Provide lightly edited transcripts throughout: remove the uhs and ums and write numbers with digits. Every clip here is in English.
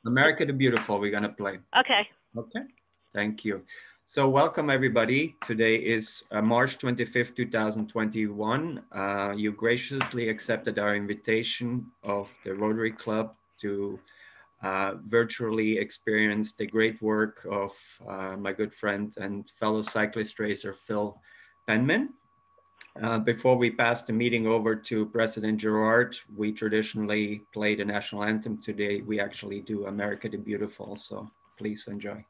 America the Beautiful, we're gonna play. Okay. Okay, thank you. So welcome everybody. Today is March 25th, 2021. You graciously accepted our invitation of the Rotary Club to virtually experience the great work of my good friend and fellow cyclist racer, Phil Penman. Before we pass the meeting over to President Gerard, we traditionally play the national anthem. Today, we actually do America the Beautiful, so please enjoy.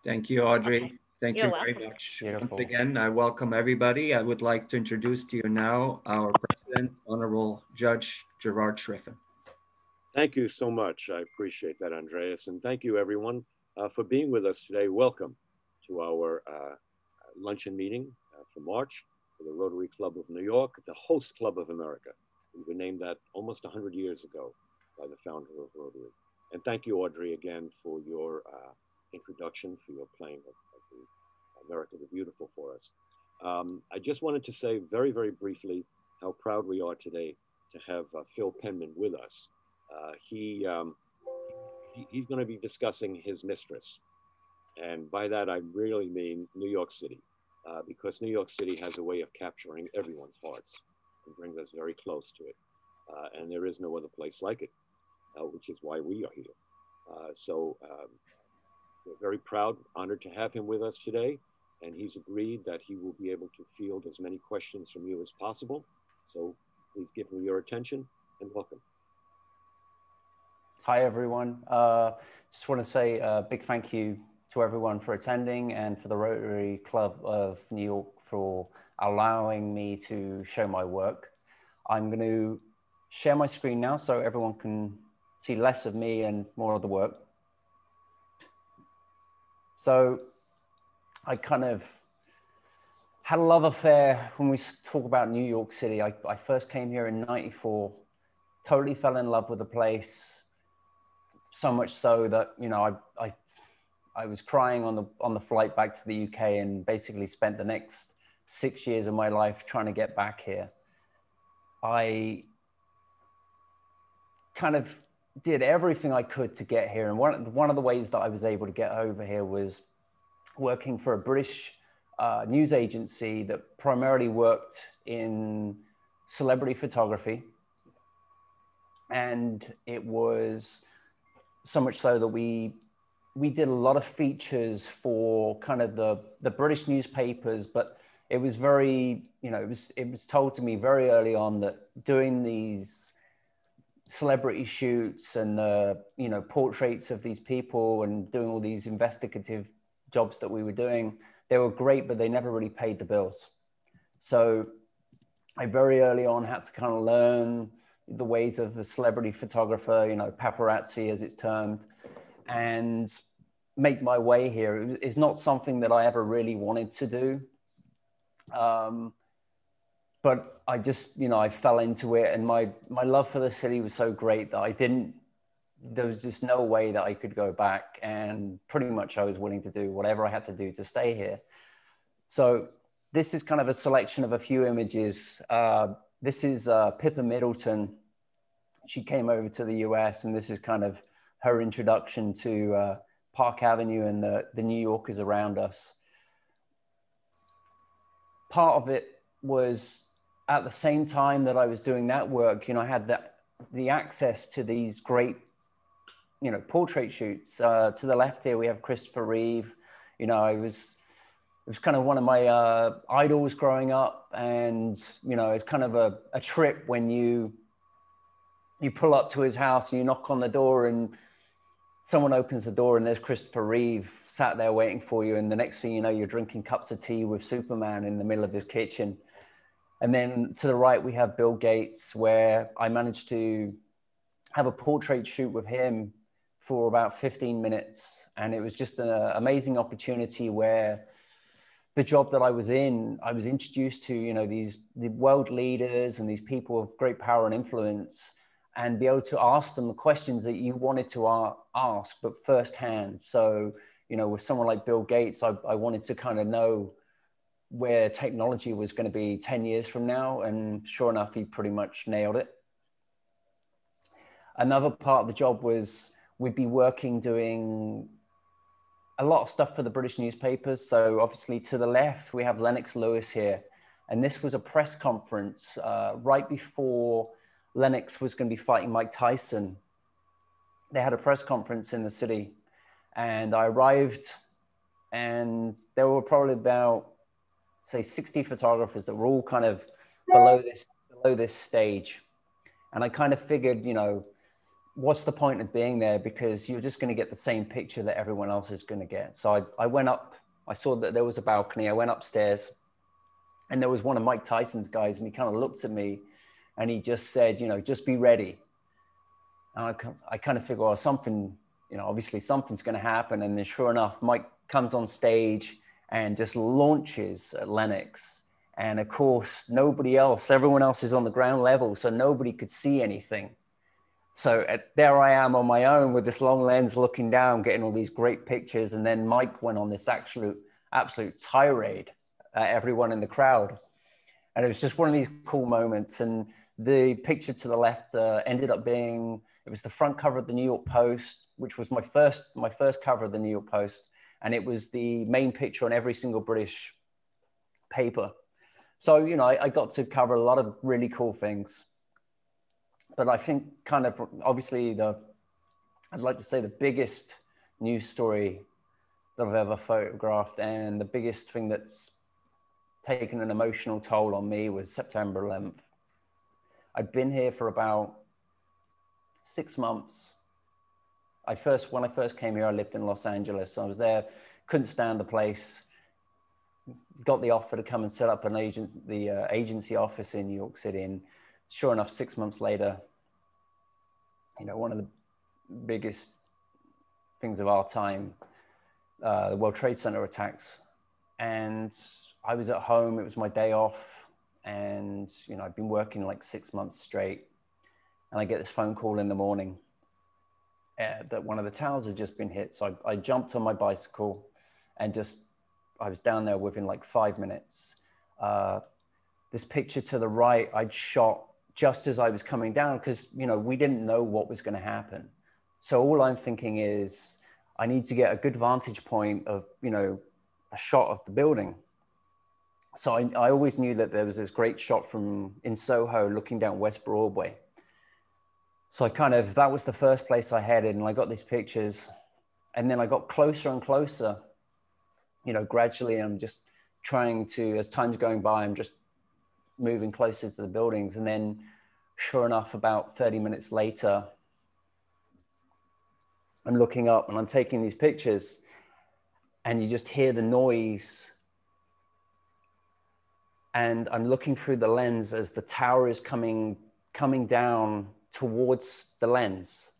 Thank you, Audrey. Okay. Thank You're you very welcome. much. Beautiful. Once again, I welcome everybody. I would like to introduce to you now our President, Honorable Judge Gerard Schriffen. Thank you so much. I appreciate that, Andreas. And thank you, everyone, for being with us today. Welcome to our luncheon meeting for March for the Rotary Club of New York, the host club of America. We were named that almost 100 years ago by the founder of Rotary. And thank you, Audrey, again, for your introduction, for your playing of the America the Beautiful for us. I just wanted to say very, very briefly how proud we are today to have Phil Penman with us. He's going to be discussing his mistress. And by that, I really mean New York City, because New York City has a way of capturing everyone's hearts and brings us very close to it. And there is no other place like it, which is why we are here. We're very proud, honored to have him with us today. And he's agreed that he will be able to field as many questions from you as possible. So please give him your attention and welcome. Hi, everyone. Just want to say a big thank you to everyone for attending and for the Rotary Club of New York for allowing me to show my work. I'm going to share my screen now so everyone can see less of me and more of the work. So I kind of had a love affair when we talk about New York City. I first came here in '94, totally fell in love with the place. So much so that, you know, I was crying on the flight back to the UK and basically spent the next 6 years of my life trying to get back here. I kind of did everything I could to get here. And one of the ways that I was able to get over here was working for a British news agency that primarily worked in celebrity photography. And it was so much so that we did a lot of features for kind of the British newspapers, but it was very, you know, it was told to me very early on that doing these celebrity shoots and you know, portraits of these people and doing all these investigative jobs that we were doing, they were great, but they never really paid the bills. So I very early on had to kind of learn the ways of the celebrity photographer, you know, paparazzi as it's termed, and make my way here. It's not something that I ever really wanted to do. But I just, you know, I fell into it, and my love for the city was so great that there was just no way that I could go back, and pretty much I was willing to do whatever I had to do to stay here. So this is kind of a selection of a few images. This is Pippa Middleton. She came over to the US, and this is kind of her introduction to Park Avenue and the New Yorkers around us. Part of it was at the same time that I was doing that work, you know, I had the access to these great, you know, portrait shoots. To the left here, we have Christopher Reeve You know, it was kind of one of my idols growing up. And, you know, it's kind of a trip when you pull up to his house and you knock on the door and someone opens the door and there's Christopher Reeve sat there waiting for you. And the next thing you know, you're drinking cups of tea with Superman in the middle of his kitchen. And then to the right, we have Bill Gates, where I managed to have a portrait shoot with him for about 15 minutes. And it was just an amazing opportunity where the job that I was in, I was introduced to, you know, the world leaders and these people of great power and influence, and be able to ask them the questions that you wanted to ask, but firsthand. So, you know, with someone like Bill Gates, I wanted to kind of know where technology was going to be 10 years from now. And sure enough, he pretty much nailed it. Another part of the job was we'd be working doing a lot of stuff for the British newspapers. So obviously to the left, we have Lennox Lewis here. And this was a press conference right before Lennox was going to be fighting Mike Tyson. They had a press conference in the city, and I arrived, and there were probably about, say, 60 photographers that were all kind of below this stage. And I kind of figured, you know, what's the point of being there? Because you're just going to get the same picture that everyone else is going to get. So I went up, I saw that there was a balcony. I went upstairs, and there was one of Mike Tyson's guys, and he kind of looked at me and he just said, you know, just be ready. And I kind of figured, well, something, you know, obviously something's going to happen. And then sure enough, Mike comes on stage and just launches at Lennox. And of course, everyone else is on the ground level, so nobody could see anything. So there I am on my own with this long lens looking down, getting all these great pictures. And then Mike went on this absolute tirade at everyone in the crowd. And it was just one of these cool moments. And the picture to the left ended up being, it was the front cover of the New York Post, which was my first cover of the New York Post. And it was the main picture on every single British paper. So, you know, I got to cover a lot of really cool things. But I think kind of, obviously, I'd like to say the biggest news story that I've ever photographed, and the biggest thing that's taken an emotional toll on me, was September 11th. I'd been here for about 6 months. When I first came here, I lived in Los Angeles. I was there, couldn't stand the place, got the offer to come and set up the agency office in New York City. And sure enough, 6 months later, you know, one of the biggest things of our time, the World Trade Center attacks. And I was at home, it was my day off. And, you know, I'd been working like 6 months straight. And I get this phone call in the morning that one of the towers had just been hit. So I jumped on my bicycle and I was down there within like 5 minutes. This picture to the right, I'd shot just as I was coming down, because, you know, we didn't know what was going to happen. So all I'm thinking is, I need to get a good vantage point of, you know, a shot of the building. So I always knew that there was this great shot from in Soho looking down West Broadway. So that was the first place I headed, and I got these pictures. And then I got closer and closer, you know, gradually. I'm just trying to, as time's going by, I'm just moving closer to the buildings. And then sure enough, about 30 minutes later, I'm looking up and I'm taking these pictures, and you just hear the noise. And I'm looking through the lens as the tower is coming down towards the lens.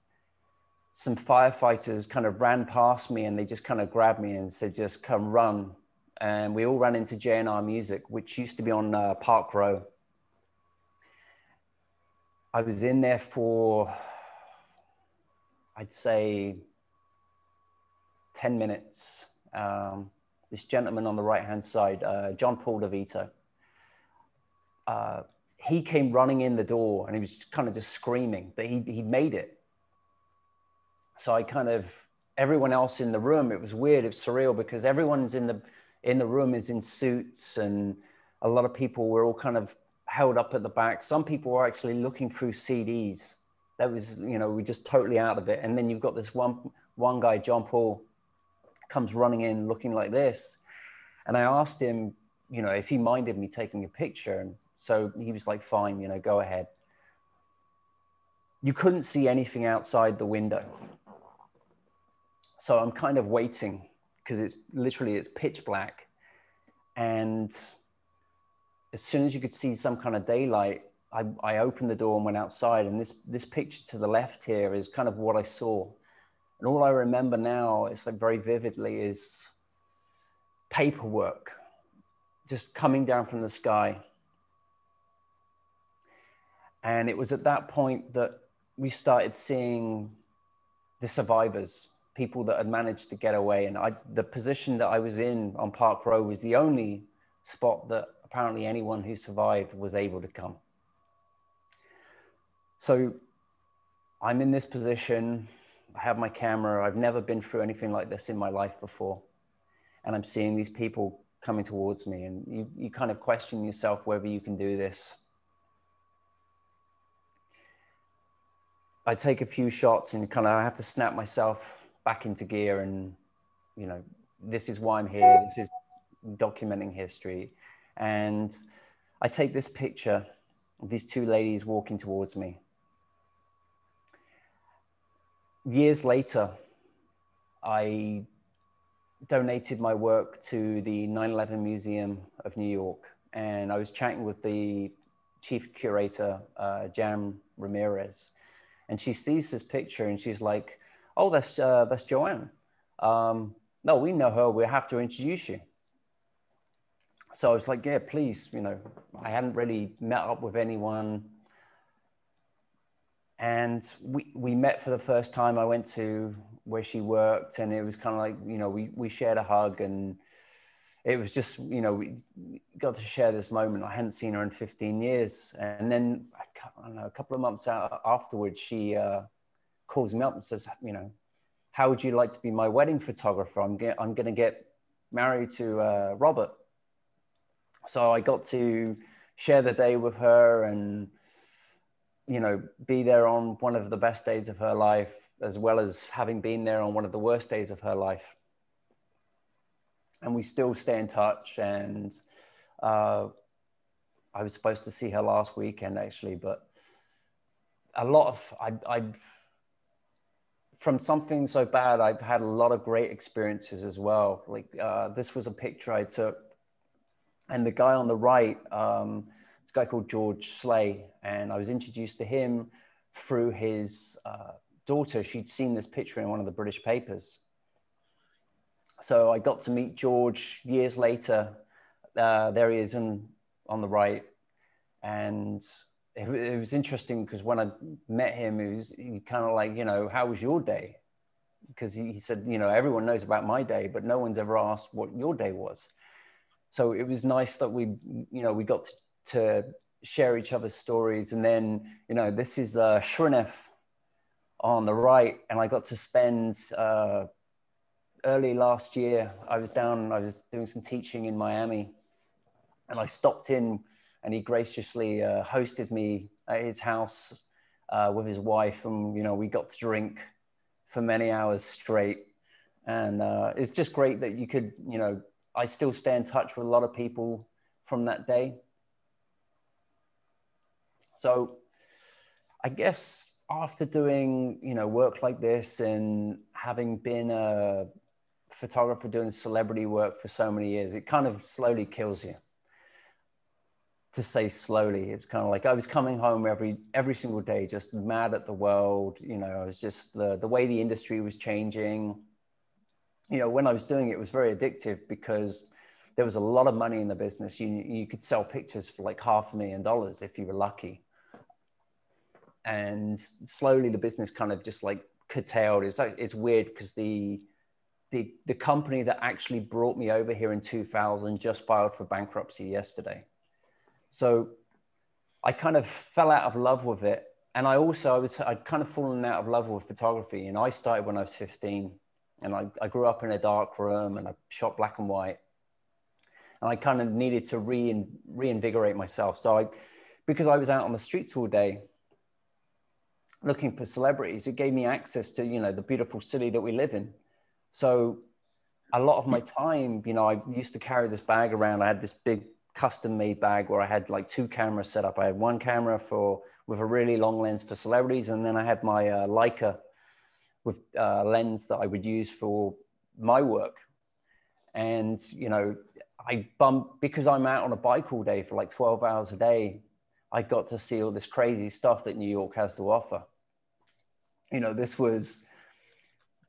Some firefighters kind of ran past me, and they just kind of grabbed me and said, just come run. And we all ran into J&R Music, which used to be on Park Row. I was in there for, I'd say, 10 minutes. This gentleman on the right-hand side, John Paul DeVito, he came running in the door, and he was kind of just screaming, but he made it. So everyone else in the room, it was weird, it was surreal, because everyone's in the room is in suits, and a lot of people were all kind of held up at the back. Some people were actually looking through CDs. That was, you know, we're just totally out of it. And then you've got this one guy, John Paul, comes running in looking like this. And I asked him, you know, if he minded me taking a picture. And so he was like, fine, you know, go ahead. You couldn't see anything outside the window. So I'm kind of waiting because it's pitch black. And as soon as you could see some kind of daylight, I opened the door and went outside. And this picture to the left here is kind of what I saw. And all I remember now, it's like very vividly, is paperwork just coming down from the sky. And it was at that point that we started seeing the survivors, people that had managed to get away. And the position that I was in on Park Row was the only spot that apparently anyone who survived was able to come. So I'm in this position. I have my camera. I've never been through anything like this in my life before. And I'm seeing these people coming towards me, and you kind of question yourself whether you can do this. I take a few shots and kind of I have to snap myself back into gear, and, you know, this is why I'm here. This is documenting history. And I take this picture of these two ladies walking towards me. Years later, I donated my work to the 9/11 Museum of New York. And I was chatting with the chief curator, Jan Ramirez. And she sees this picture and she's like, oh, that's Joanne. No, we know her. We have to introduce you. So I was like, yeah, please, you know, I hadn't really met up with anyone. And we met for the first time. I went to where she worked, and it was kind of like, you know, we shared a hug, and it was just, you know, we got to share this moment. I hadn't seen her in 15 years. And then, I don't know, a couple of months afterwards, she calls me up and says, you know, how would you like to be my wedding photographer? I'm going to get married to Robert. So I got to share the day with her and, you know, be there on one of the best days of her life, as well as having been there on one of the worst days of her life. And we still stay in touch. And I was supposed to see her last weekend, actually, but a lot of, from something so bad, I've had a lot of great experiences as well. Like this was a picture I took, and the guy on the right, this guy called George Slay, and I was introduced to him through his daughter. She'd seen this picture in one of the British papers. So I got to meet George years later. There he is on the right. And it was interesting because when I met him, he kind of like, you know, how was your day? Because he said, you know, everyone knows about my day, but no one's ever asked what your day was. So it was nice that we got to share each other's stories. And then, you know, this is Shrinath on the right. And I got to spend early last year, I was doing some teaching in Miami, and I stopped in, and he graciously hosted me at his house with his wife. And, you know, we got to drink for many hours straight. And it's just great that you could, you know, I still stay in touch with a lot of people from that day. So I guess after doing, you know, work like this and having been a photographer doing celebrity work for so many years, it kind of slowly kills you. To say slowly, it's kind of like I was coming home every single day, just mad at the world. You know, I was just the way the industry was changing. You know, when I was doing it, it was very addictive because there was a lot of money in the business. You could sell pictures for like $500,000 if you were lucky. And slowly the business kind of just like curtailed. It's weird because the company that actually brought me over here in 2000 just filed for bankruptcy yesterday. So I kind of fell out of love with it. And I'd kind of fallen out of love with photography. And I started when I was 15, and I grew up in a dark room, and I shot black and white. And I kind of needed to reinvigorate myself. So because I was out on the streets all day looking for celebrities, it gave me access to, you know, the beautiful city that we live in. So a lot of my time, you know, I used to carry this bag around. I had this big custom made bag where I had like 2 cameras set up. I had one camera with a really long lens for celebrities. And then I had my Leica with lens that I would use for my work. And, you know, because I'm out on a bike all day for like 12 hours a day, I got to see all this crazy stuff that New York has to offer. You know, this was,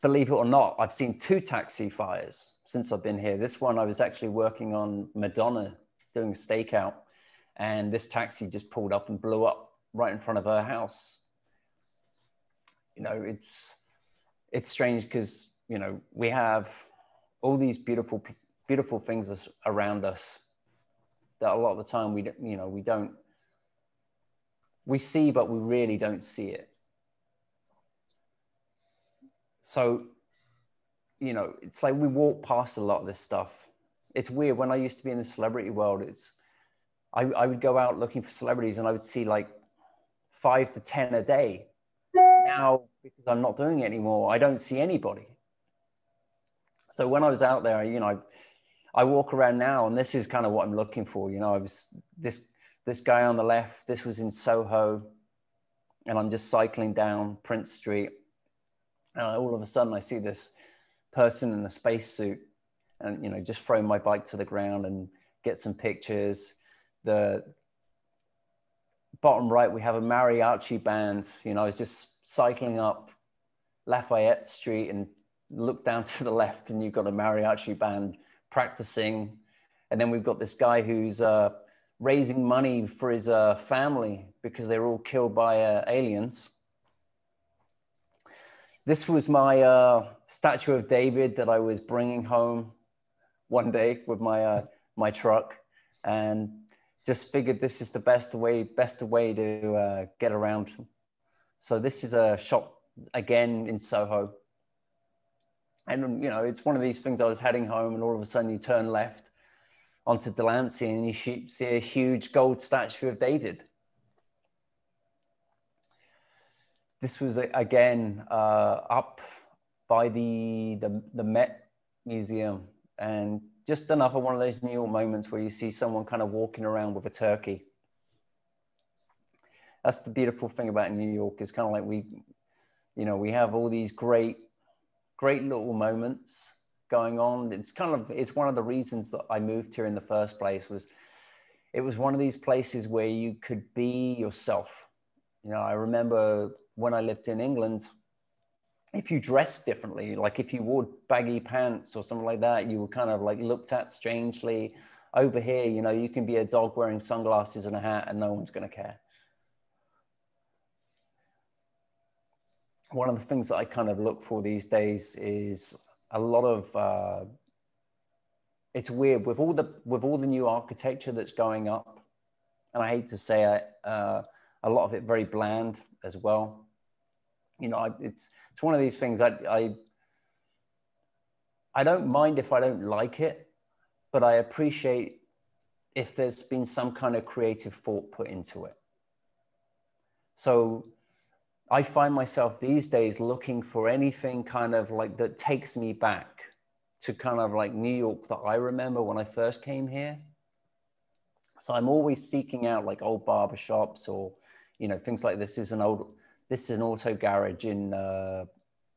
believe it or not, I've seen 2 taxi fires since I've been here. This one, I was actually working on Madonna doing a stakeout, and this taxi just pulled up and blew up right in front of her house. You know, it's strange because, you know, we have all these beautiful things around us that a lot of the time we see, but we really don't see it. So, you know, it's like we walk past a lot of this stuff. It's weird. When I used to be in the celebrity world, I would go out looking for celebrities and I would see like 5 to 10 a day. Now, because I'm not doing it anymore, I don't see anybody. So when I was out there, you know, I walk around now, and this is kind of what I'm looking for. You know, I was this guy on the left, this was in Soho, and I'm just cycling down Prince Street. And all of a sudden I see this person in a spacesuit, and, you know, just throw my bike to the ground and get some pictures. The bottom right, we have a mariachi band. You know, I was just cycling up Lafayette Street and look down to the left, and you've got a mariachi band practicing. And then we've got this guy who's raising money for his family because they were all killed by aliens. This was my statue of David that I was bringing home one day with my my truck, and just figured this is the best way to get around. So this is a shot again in Soho. And, you know, it's one of these things. I was heading home, and all of a sudden you turn left onto Delancey and you see a huge gold statue of David. This was, again, up by the Met Museum, and just another one of those New York moments where you see someone kind of walking around with a turkey. That's the beautiful thing about New York, is kind of like we have all these great little moments going on. It's one of the reasons that I moved here in the first place. It was one of these places where you could be yourself. You know, I remember when I lived in England, if you dressed differently, like if you wore baggy pants or something like that, you were kind of like looked at strangely. Over here, you know, you can be a dog wearing sunglasses and a hat and no one's going to care. One of the things that I kind of look for these days is a lot of, it's weird with all the new architecture that's going up, and I hate to say it, a lot of it very bland as well. You know, it's one of these things I don't mind if I don't like it, but I appreciate if there's been some kind of creative thought put into it. So I find myself these days looking for anything kind of like that takes me back to kind of like New York that I remember when I first came here. So I'm always seeking out like old barbershops or, you know, things like this is an auto garage in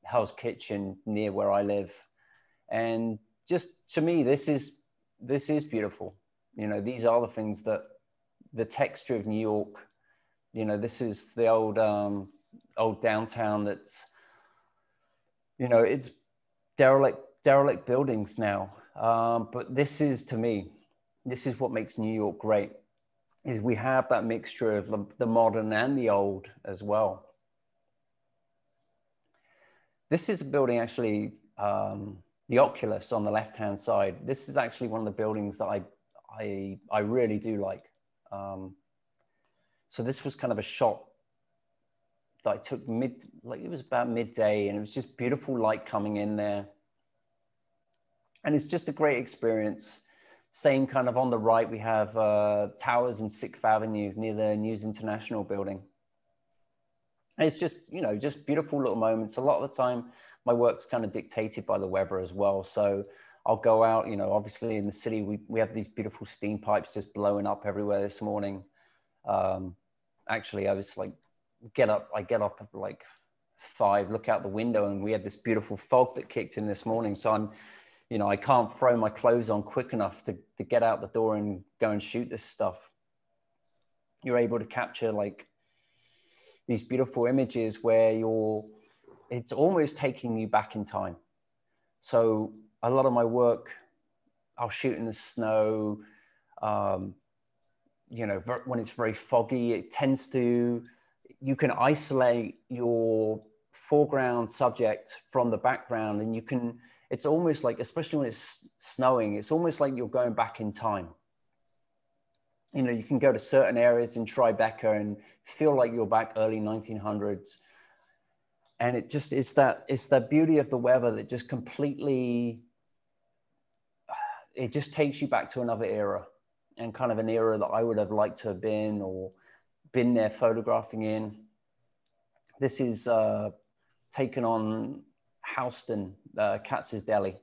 Hell's Kitchen near where I live. And just to me, this is beautiful. You know, these are the things that the texture of New York, you know, this is the old downtown that's, you know, it's derelict buildings now. But this is, to me, this is what makes New York great, is we have that mixture of the modern and the old as well. This is a building actually, the Oculus on the left-hand side. This is actually one of the buildings that I really do like. So this was kind of a shot that I took it was about midday, and it was just beautiful light coming in there. And it's just a great experience. Same kind of on the right, we have towers in 6th Avenue near the News International building. And it's just, you know, just beautiful little moments. A lot of the time, my work's kind of dictated by the weather as well. So I'll go out, you know, obviously in the city, we have these beautiful steam pipes just blowing up everywhere this morning. Actually, I was like, I get up at like 5, look out the window, and we had this beautiful fog that kicked in this morning. So I'm, you know, I can't throw my clothes on quick enough to get out the door and go and shoot this stuff. You're able to capture like these beautiful images where it's almost taking you back in time. So a lot of my work, I'll shoot in the snow, you know, when it's very foggy, it tends to, you can isolate your foreground subject from the background, and you can, it's almost like, especially when it's snowing, it's almost like you're going back in time. You know, you can go to certain areas in Tribeca and feel like you're back early 1900s. And it just, it's that beauty of the weather that just completely, it just takes you back to another era, and kind of an era that I would have liked to have been or been there photographing in. This is taken on Houston, Katz's Deli.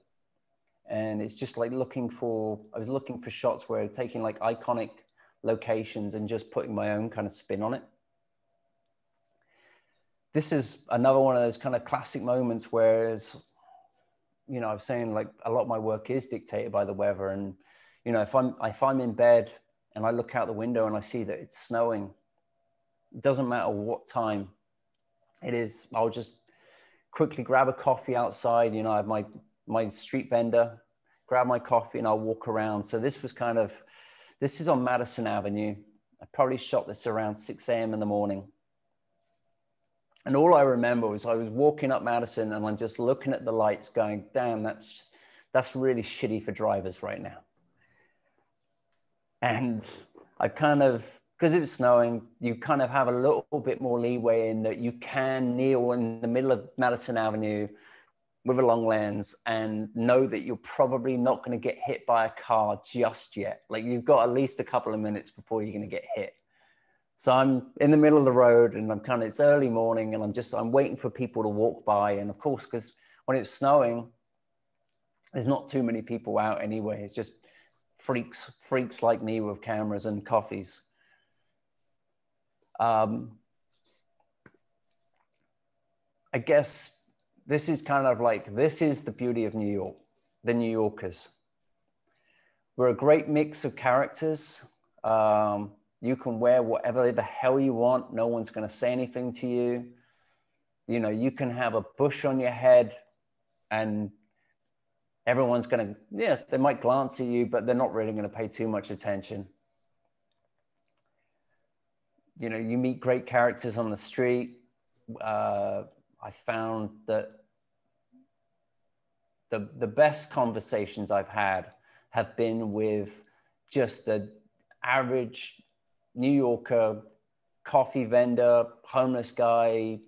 And it's just like I was looking for shots where taking like iconic locations and just putting my own kind of spin on it. This is another one of those kind of classic moments where, you know, I was saying like a lot of my work is dictated by the weather. And, you know, if I'm in bed and I look out the window and I see that it's snowing, it doesn't matter what time it is, I'll just quickly grab a coffee outside. You know, I have my street vendor, grab my coffee, and I'll walk around. So this is on Madison Avenue. I probably shot this around 6 a.m. in the morning. And all I remember was I was walking up Madison and I'm just looking at the lights going, damn, that's really shitty for drivers right now. And I kind of, because it was snowing, you kind of have a little bit more leeway in that you can kneel in the middle of Madison Avenue with a long lens and know that you're probably not going to get hit by a car just yet. Like you've got at least a couple of minutes before you're going to get hit. So I'm in the middle of the road and it's early morning and I'm waiting for people to walk by. And of course, because when it's snowing, there's not too many people out anyway. It's just freaks like me with cameras and coffees. I guess this is kind of like, this is the beauty of New York, the New Yorkers. We're a great mix of characters. You can wear whatever the hell you want. No one's going to say anything to you. You know, you can have a bush on your head and everyone's going to, yeah, they might glance at you, but they're not really going to pay too much attention. You know, you meet great characters on the street. I found that the best conversations I've had have been with just the average New Yorker, coffee vendor, homeless guy,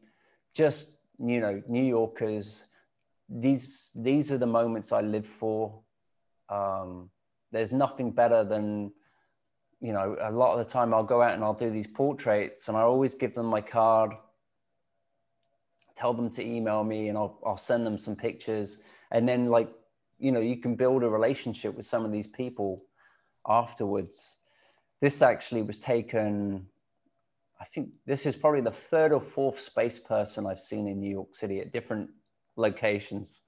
just, you know, New Yorkers. These are the moments I live for. There's nothing better than, you know, a lot of the time I'll go out and I'll do these portraits and I always give them my card, tell them to email me and I'll send them some pictures. And then like, you know, you can build a relationship with some of these people afterwards. This actually was taken, I think this is probably the 3rd or 4th space person I've seen in New York City at different locations.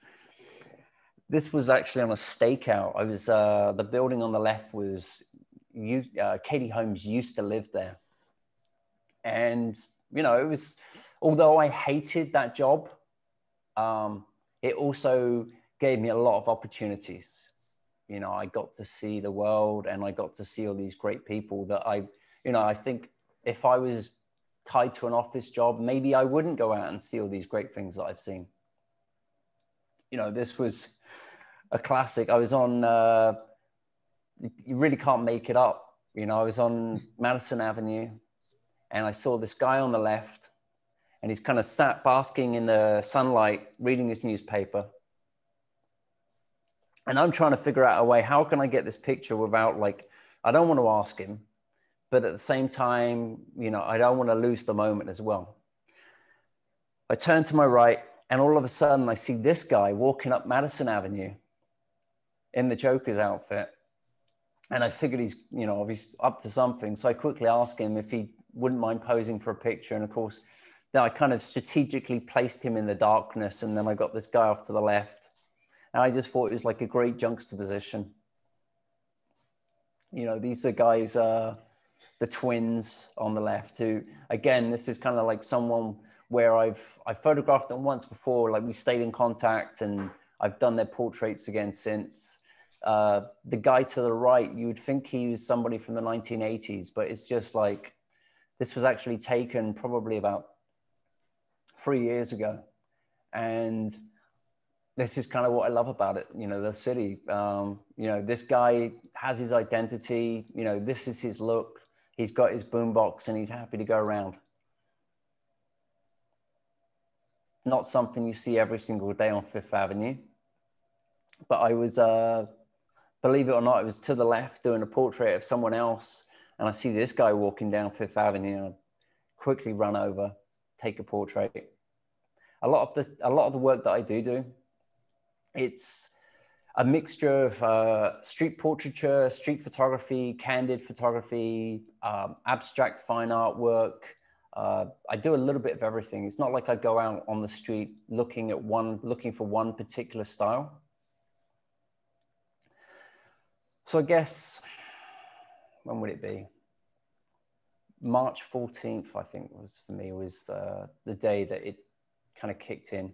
This was actually on a stakeout. I was, the building on the left was, Katie Holmes used to live there. And, you know, it was, although I hated that job, it also gave me a lot of opportunities. You know, I got to see the world and I got to see all these great people that I think if I was tied to an office job, maybe I wouldn't go out and see all these great things that I've seen. You know, this was a classic. I was on, you really can't make it up. You know, I was on Madison Avenue and I saw this guy on the left and he's kind of sat basking in the sunlight, reading his newspaper. And I'm trying to figure out a way, how can I get this picture without like, I don't want to ask him, but at the same time, you know, I don't want to lose the moment as well. I turn to my right and all of a sudden I see this guy walking up Madison Avenue. in the Joker's outfit. And I figured he's, you know, obviously up to something. So I quickly asked him if he wouldn't mind posing for a picture. And of course, then I kind of strategically placed him in the darkness. And then I got this guy off to the left. And I just thought it was like a great juxtaposition. You know, these are guys, the twins on the left, who, again, this is kind of like someone where I've photographed them once before. Like, we stayed in contact, and I've done their portraits again since. The guy to the right, you would think he was somebody from the 1980s, but it's just like, this was actually taken probably about 3 years ago. And this is kind of what I love about it, you know, the city. You know, this guy has his identity, you know, this is his look. He's got his boombox and he's happy to go around. Not something you see every single day on Fifth Avenue. But I was, believe it or not, I was to the left doing a portrait of someone else, and I see this guy walking down Fifth Avenue, and I quickly run over, take a portrait. A lot of the work that I do, it's a mixture of street portraiture, street photography, candid photography, abstract fine art work. I do a little bit of everything. It's not like I go out on the street looking for one particular style. So I guess, when would it be? March 14th, I think, was for me, was the day that it kind of kicked in.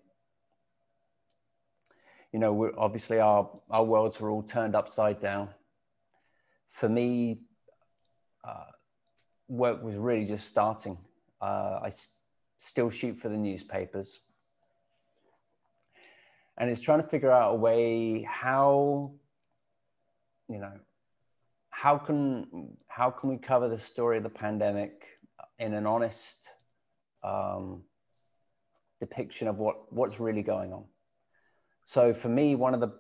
You know, obviously our worlds were all turned upside down. For me, work was really just starting. I still shoot for the newspapers. And it's trying to figure out a way how, you know, how can we cover the story of the pandemic in an honest depiction of what's really going on. So for me, one of the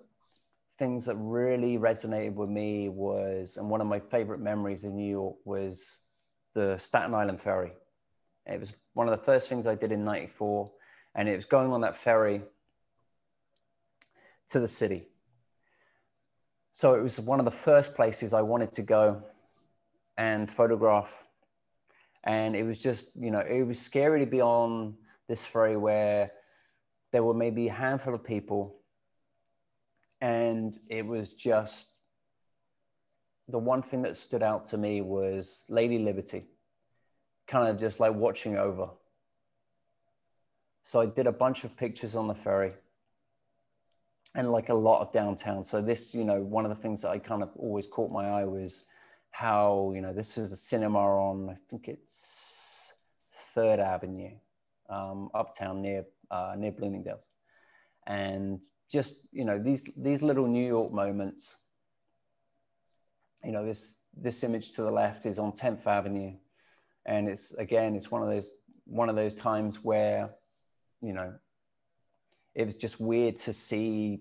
things that really resonated with me was, and one of my favorite memories in New York, was the Staten Island ferry. It was one of the first things I did in '94, and it was going on that ferry to the city. So it was one of the first places I wanted to go and photograph. And it was just, you know, it was scary to be on this ferry where there were maybe a handful of people. And it was just, the one thing that stood out to me was Lady Liberty, kind of just like watching over. So I did a bunch of pictures on the ferry and like a lot of downtown. So this, you know, one of the things that I kind of always caught my eye was how, you know, this is a cinema on, I think it's 3rd Avenue, uptown near Bloomingdale's. And just, you know, these little New York moments, you know, this image to the left is on 10th Avenue. And it's, again, it's one of those times where, you know, it was just weird to see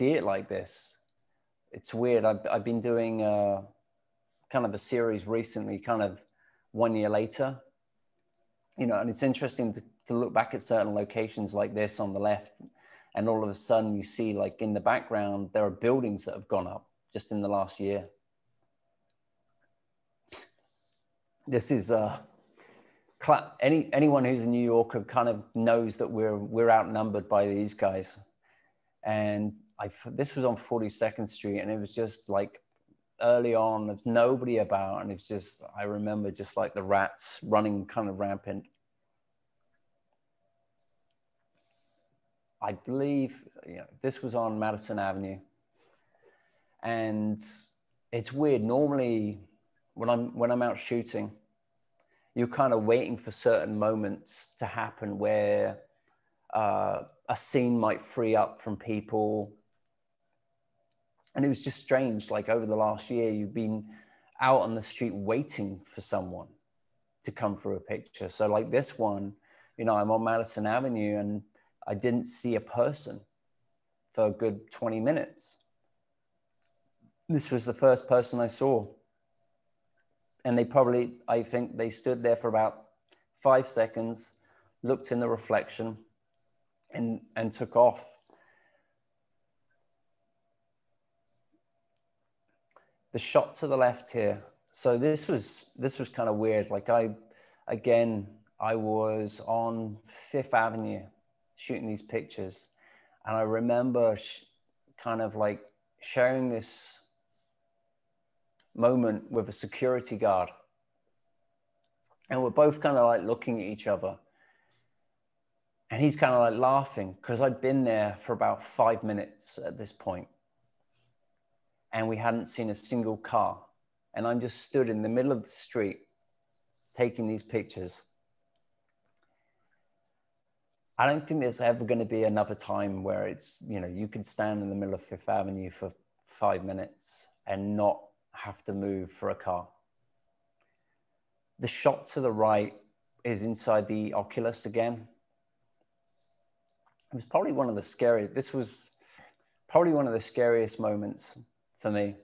it like this. It's weird. I've been doing kind of a series recently, kind of 1 year later, you know, and it's interesting to look back at certain locations like this on the left, and all of a sudden you see, like, in the background, there are buildings that have gone up just in the last year. This is anyone who's a New Yorker kind of knows that we're outnumbered by these guys. And this was on 42nd Street, and it was just like early on, there's nobody about, and it's just, I remember just like the rats running kind of rampant. I believe, you know, this was on Madison Avenue. And it's weird. Normally, when I'm out shooting, you're kind of waiting for certain moments to happen where a scene might free up from people. And it was just strange. Like, over the last year, you've been out on the street waiting for someone to come for a picture. So like this one, you know, I'm on Madison Avenue and I didn't see a person for a good 20 minutes. This was the first person I saw. And they probably, I think they stood there for about 5 seconds, looked in the reflection and took off. the shot to the left here. So this was kind of weird. Like I was on Fifth Avenue shooting these pictures. And I remember kind of like sharing this moment with a security guard. And we're both kind of like looking at each other. And he's kind of like laughing because I'd been there for about 5 minutes at this point. And we hadn't seen a single car. And I'm just stood in the middle of the street taking these pictures. I don't think there's ever going to be another time where it's, you know, you could stand in the middle of Fifth Avenue for 5 minutes and not have to move for a car. The shot to the right is inside the Oculus again. It was probably one of the scariest, this was probably one of the scariest moments for me,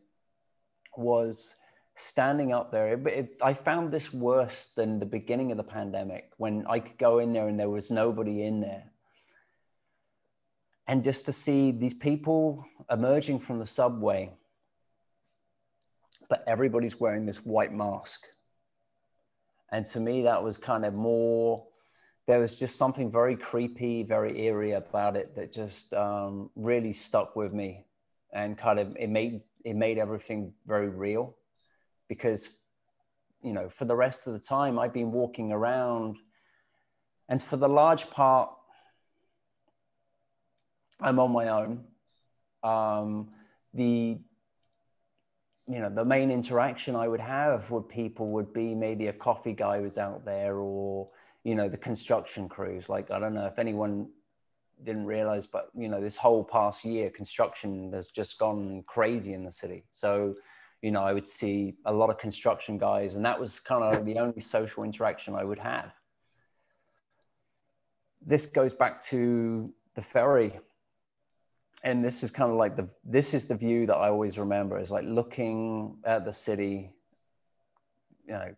was standing up there. I found this worse than the beginning of the pandemic, when I could go in there and there was nobody in there. And just to see these people emerging from the subway, but everybody's wearing this white mask. And to me, that was kind of more, there was just something very creepy, very eerie about it that just really stuck with me. And kind of, it made everything very real. Because, you know, for the rest of the time, I've been walking around, and for the large part, I'm on my own. The main interaction I would have with people would be maybe a coffee guy was out there, or, you know, the construction crews. Like, I don't know if anyone didn't realize, but, you know, this whole past year, construction has just gone crazy in the city. So, you know, I would see a lot of construction guys, and that was kind of the only social interaction I would have. This goes back to the ferry. And this is kind of like this is the view that I always remember, is like looking at the city. You know,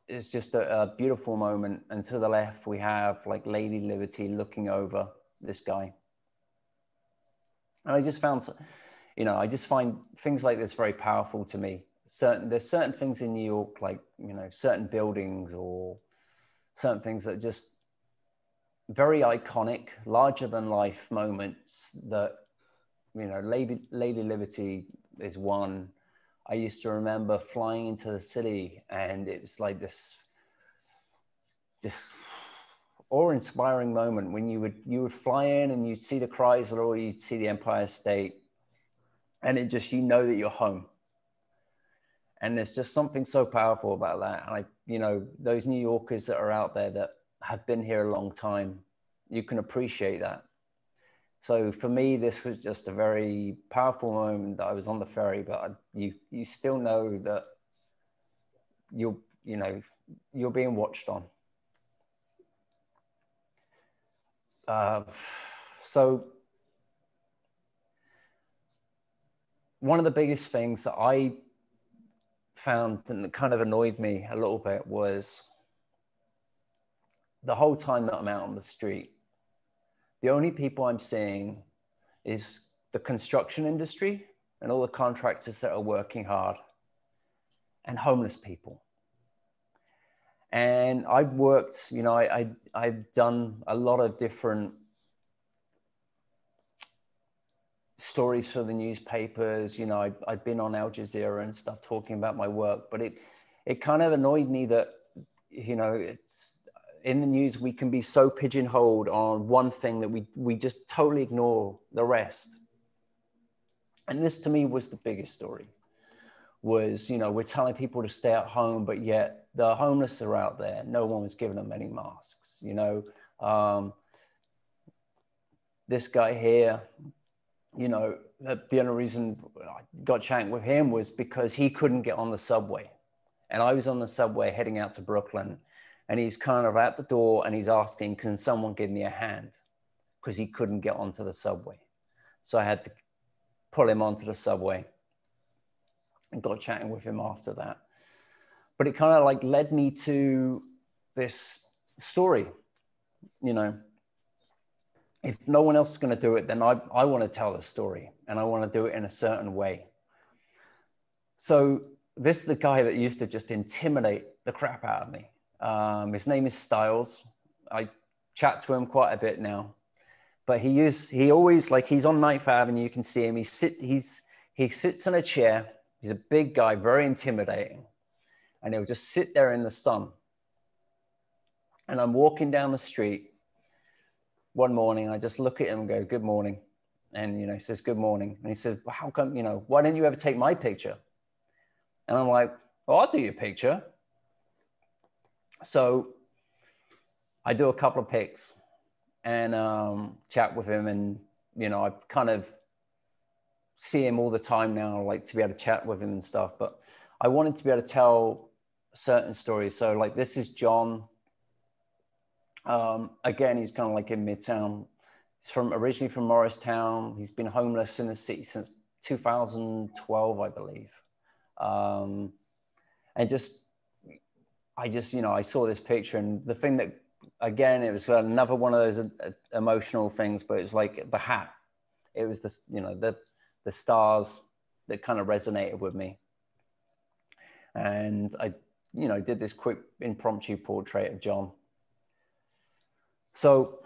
it's just a beautiful moment. And to the left, we have like Lady Liberty looking over this guy. And I just found, you know, I just find things like this very powerful to me. There's certain things in New York, like, you know, certain buildings or certain things that just very iconic, larger than life moments that, you know, Lady Liberty is one. I used to remember flying into the city, and it was like this just awe-inspiring moment when you would fly in and you'd see the Chrysler or you'd see the Empire State, and it just, you know that you're home. And there's just something so powerful about that. And you know, those New Yorkers that are out there that have been here a long time, you can appreciate that. So for me, this was just a very powerful moment that I was on the ferry, but you still know that you're being watched on. So one of the biggest things that I found and kind of annoyed me a little bit was the whole time that I'm out on the street, the only people I'm seeing is the construction industry and all the contractors that are working hard, and homeless people. And I've worked, you know, I've done a lot of different stories for the newspapers. You know, I've been on Al Jazeera and stuff talking about my work, but it kind of annoyed me that, you know, it's in the news, we can be so pigeonholed on one thing that we just totally ignore the rest. And this to me was the biggest story, was, you know, we're telling people to stay at home, but yet the homeless are out there. No one was giving them any masks, you know. This guy here, you know, the only reason I got chatting with him was because he couldn't get on the subway. And I was on the subway heading out to Brooklyn, and he's kind of at the door and he's asking, can someone give me a hand? Because he couldn't get onto the subway. So I had to pull him onto the subway and got chatting with him after that. But it kind of like led me to this story, you know. If no one else is going to do it, then I want to tell the story, and I want to do it in a certain way. So this is the guy that used to just intimidate the crap out of me. His name is Styles. I chat to him quite a bit now, but he always, like, he's on Ninth Avenue. You can see him. He sits in a chair. He's a big guy, very intimidating. And he'll just sit there in the sun. And I'm walking down the street one morning. I just look at him and go, good morning. And, he says, good morning. And he says, well, how come, why didn't you ever take my picture? And I'm like, well, I'll do your picture. So I do a couple of pics and chat with him. And, I kind of see him all the time now, like, to be able to chat with him and stuff. But I wanted to be able to tell certain stories. So, like, this is John. Again, he's kind of like in Midtown. He's originally from Morristown. He's been homeless in the city since 2012, I believe. And I saw this picture, and the thing that, again, it was another one of those emotional things, but it was like the hat. It was this, the stars that kind of resonated with me. And I, did this quick impromptu portrait of John. So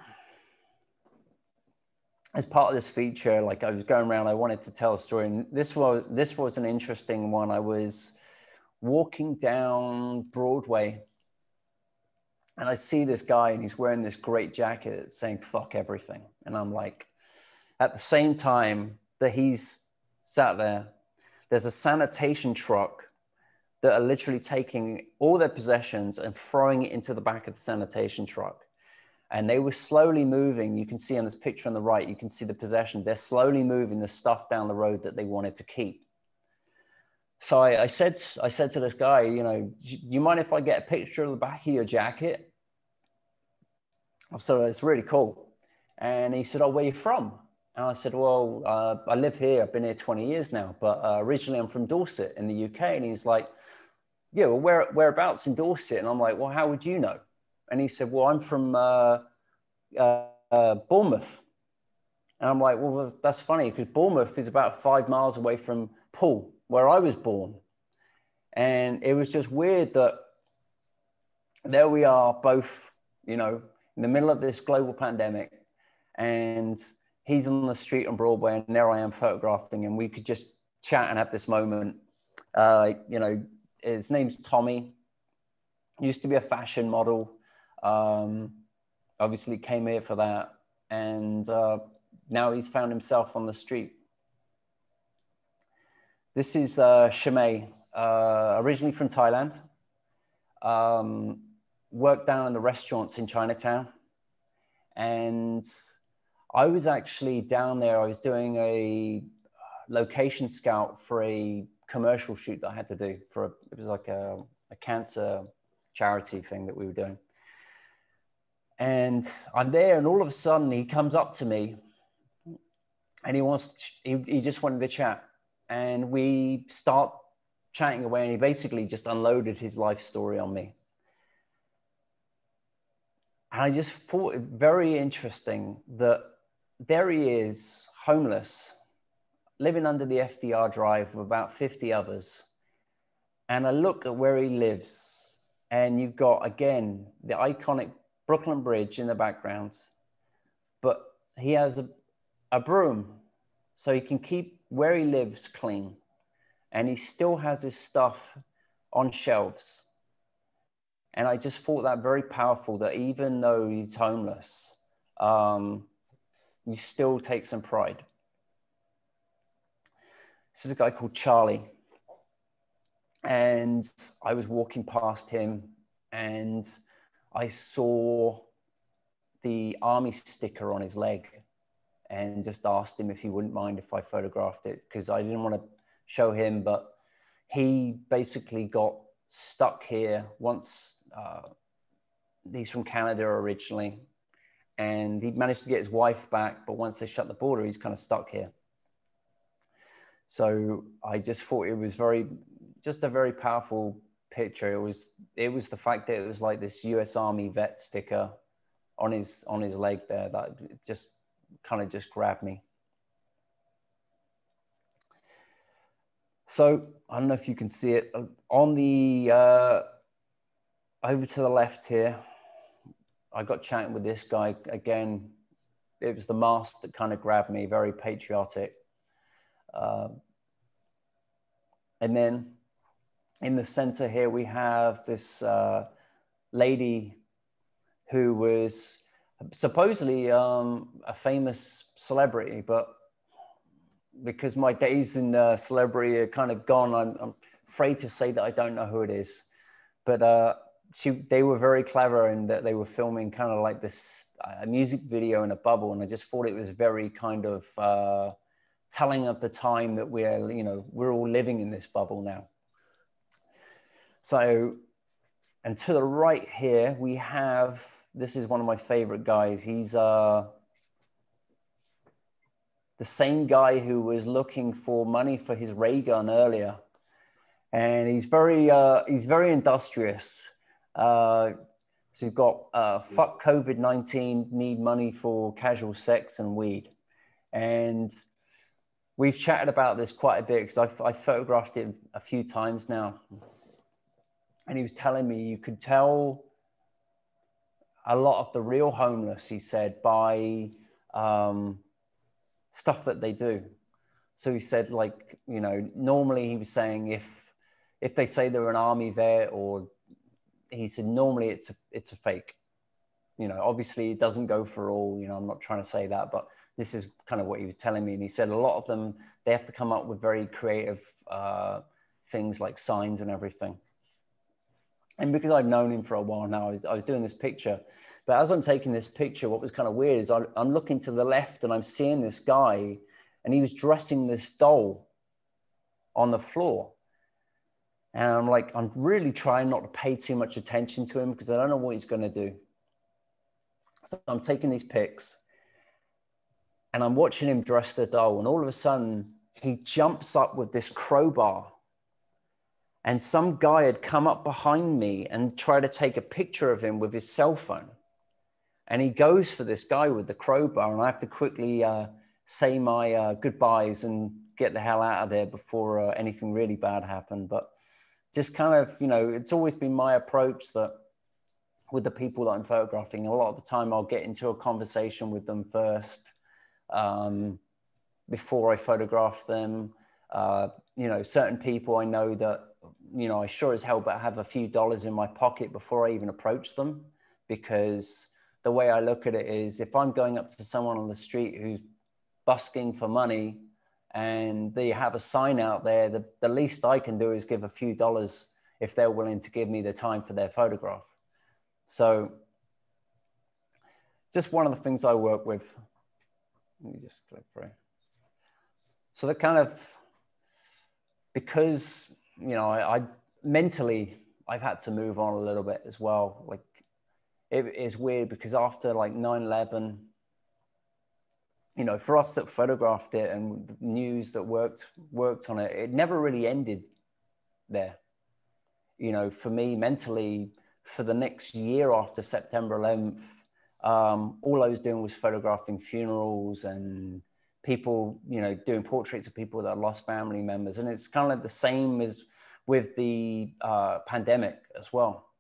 as part of this feature, like, I was going around, I wanted to tell a story. And this was an interesting one. I was walking down Broadway and I see this guy, and he's wearing this great jacket saying fuck everything. And I'm like, at the same time that he's sat there, there's a sanitation truck that are literally taking all their possessions and throwing it into the back of the sanitation truck. And they were slowly moving. You can see on this picture on the right, you can see the possession. They're slowly moving the stuff down the road that they wanted to keep. So I said to this guy, you mind if I get a picture of the back of your jacket? So it's really cool. And he said, oh, where are you from? And I said, well, I live here. I've been here 20 years now, but originally I'm from Dorset in the UK. And he's like, yeah, well, whereabouts in Dorset? And I'm like, well, how would you know? And he said, well, I'm from Bournemouth. And I'm like, well, that's funny, because Bournemouth is about 5 miles away from Poole, where I was born. And it was just weird that there we are both, in the middle of this global pandemic, and he's on the street on Broadway, and there I am photographing, and we could just chat and have this moment. His name's Tommy. Used to be a fashion model. Obviously came here for that. And now he's found himself on the street. This is Shimei, originally from Thailand. Worked down in the restaurants in Chinatown. And I was actually down there. I was doing a location scout for a commercial shoot that I had to do it was like a cancer charity thing that we were doing. And I'm there, and all of a sudden he comes up to me, and he just wanted to chat. And we start chatting away, and he basically just unloaded his life story on me. And I just thought it very interesting that there he is, homeless, living under the FDR drive with about 50 others. And I look at where he lives, and you've got, again, the iconic Brooklyn Bridge in the background, but he has a broom, so he can keep where he lives clean. And he still has his stuff on shelves. And I just thought that very powerful, that even though he's homeless, you still take some pride. This is a guy called Charlie. And I was walking past him, and I saw the army sticker on his leg, and just asked him if he wouldn't mind if I photographed it, because I didn't want to show him, but he basically got stuck here once. He's from Canada originally, and he managed to get his wife back, but once they shut the border, he's kind of stuck here. So I just thought it was just a very powerful picture. It was the fact that it was like this US Army vet sticker on his leg there that just kind of just grabbed me. So I don't know if you can see it on the, over to the left here. I got chatting with this guy again. It was the mask that kind of grabbed me, very patriotic. And then in the center here, we have this lady who was supposedly a famous celebrity, but because my days in celebrity are kind of gone, I'm afraid to say that I don't know who it is. But they were very clever in that they were filming kind of like this a music video in a bubble, and I just thought it was very kind of telling of the time that we're all living in this bubble now. So, and to the right here, we have, this is one of my favorite guys. He's the same guy who was looking for money for his ray gun earlier. And he's very industrious. So he's got fuck COVID-19, need money for casual sex and weed. And we've chatted about this quite a bit because I've photographed it a few times now. And he was telling me you could tell a lot of the real homeless, he said, by stuff that they do. So he said, like, normally he was saying if they say they're an army vet, or he said, normally it's a fake. Obviously it doesn't go for all, I'm not trying to say that, but this is kind of what he was telling me. And he said a lot of them, they have to come up with very creative things like signs and everything. And because I've known him for a while now, I was doing this picture. But as I'm taking this picture, what was kind of weird is I'm looking to the left and I'm seeing this guy, and he was dressing this doll on the floor. And I'm like, I'm really trying not to pay too much attention to him because I don't know what he's going to do. So I'm taking these pics and I'm watching him dress the doll. And all of a sudden, he jumps up with this crowbar. And some guy had come up behind me and tried to take a picture of him with his cell phone. And he goes for this guy with the crowbar. And I have to quickly say my goodbyes and get the hell out of there before anything really bad happened. But just kind of, it's always been my approach that with the people that I'm photographing, a lot of the time I'll get into a conversation with them first before I photograph them. Certain people I know that, I sure as hell but have a few dollars in my pocket before I even approach them, because the way I look at it is if I'm going up to someone on the street who's busking for money and they have a sign out there, the least I can do is give a few dollars if they're willing to give me the time for their photograph. So just one of the things I work with. Let me just click through. So that kind of, because, I mentally, I've had to move on a little bit as well. Like it is weird because after like 9/11, for us that photographed it and news that worked on it, it never really ended there. For me mentally, for the next year after September 11th, all I was doing was photographing funerals and people, doing portraits of people that lost family members. And it's kind of the same as with the pandemic as well.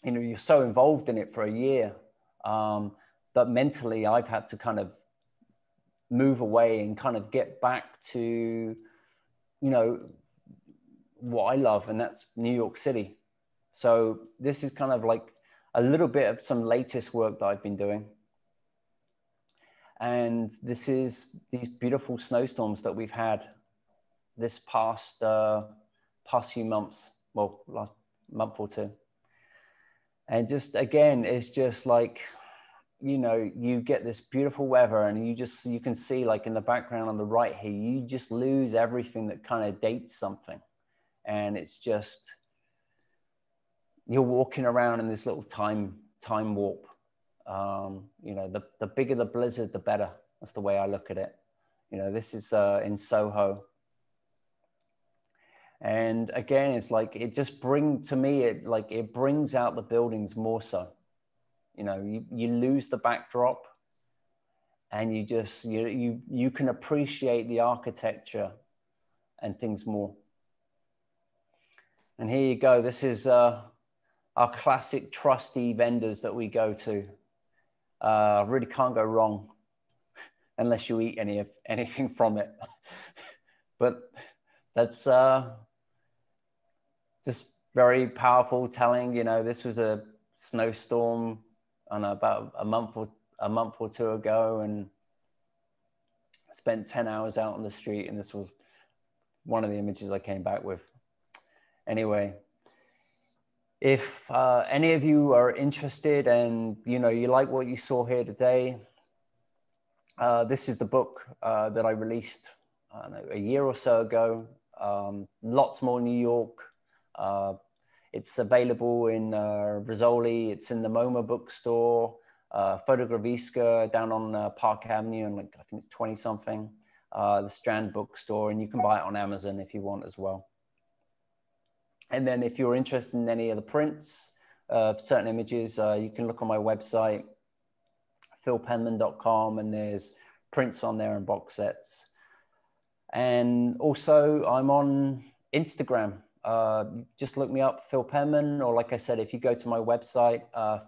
You're so involved in it for a year that mentally I've had to kind of move away and kind of get back to, what I love, and that's New York City. So this is kind of like a little bit of some latest work that I've been doing. And this is these beautiful snowstorms that we've had this past few months, well, last month or two. And just, again, it's just like, you get this beautiful weather and you can see like in the background on the right here, you just lose everything that kind of dates something. And it's just, you're walking around in this little time warp. The bigger the blizzard, the better. That's the way I look at it. This is in Soho. And again, it's like, it just brings out the buildings more so. You lose the backdrop and you can appreciate the architecture and things more. And here you go. This is our classic trusty vendors that we go to. Really can't go wrong unless you eat anything from it. But that's just very powerful telling. You know, this was a snowstorm on about a month or two ago, and spent 10 hours out on the street, and this was one of the images I came back with. Anyway, if any of you are interested and you like what you saw here today, this is the book that I released a year or so ago. Lots more New York. It's available in Rizzoli. It's in the MoMA bookstore, Fotografiska down on Park Avenue, and I think it's 20 something. The Strand bookstore, and you can buy it on Amazon if you want as well. And then if you're interested in any of the prints of certain images, you can look on my website, philpenman.com, and there's prints on there and box sets. And also I'm on Instagram. Just look me up, Phil Penman, or like I said, if you go to my website,